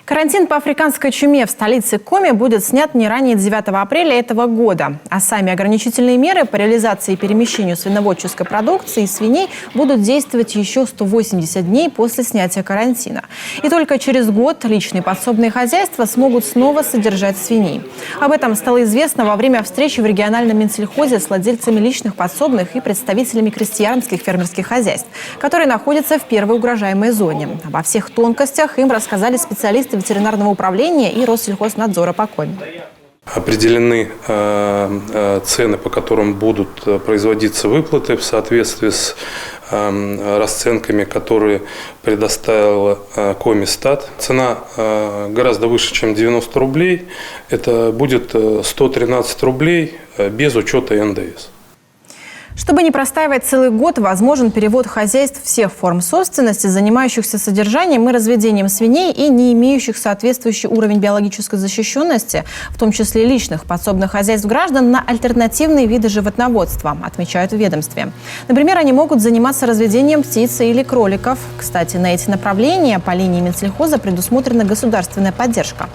Карантин по африканской чуме в столице Коми будет снят не ранее 9 апреля этого года. А сами ограничительные меры по реализации и перемещению свиноводческой продукции и свиней будут действовать еще 180 дней после снятия карантина. И только через год личные подсобные хозяйства смогут снова содержать свиней. Об этом стало известно во время встречи в региональном Минсельхозе с владельцами личных подсобных и представителями крестьянских фермерских хозяйств, которые находятся в первой угрожаемой зоне. Обо всех тонкостях им рассказали специалисты ветеринарного управления и Россельхознадзора по Коми. Определены цены, по которым будут производиться выплаты в соответствии с расценками, которые предоставила Комистат. Цена гораздо выше, чем 90 рублей. Это будет 113 рублей без учета НДС. Чтобы не простаивать целый год, возможен перевод хозяйств всех форм собственности, занимающихся содержанием и разведением свиней и не имеющих соответствующий уровень биологической защищенности, в том числе личных подсобных хозяйств граждан, на альтернативные виды животноводства, отмечают в ведомстве. Например, они могут заниматься разведением птиц или кроликов. Кстати, на эти направления по линии Минсельхоза предусмотрена государственная поддержка.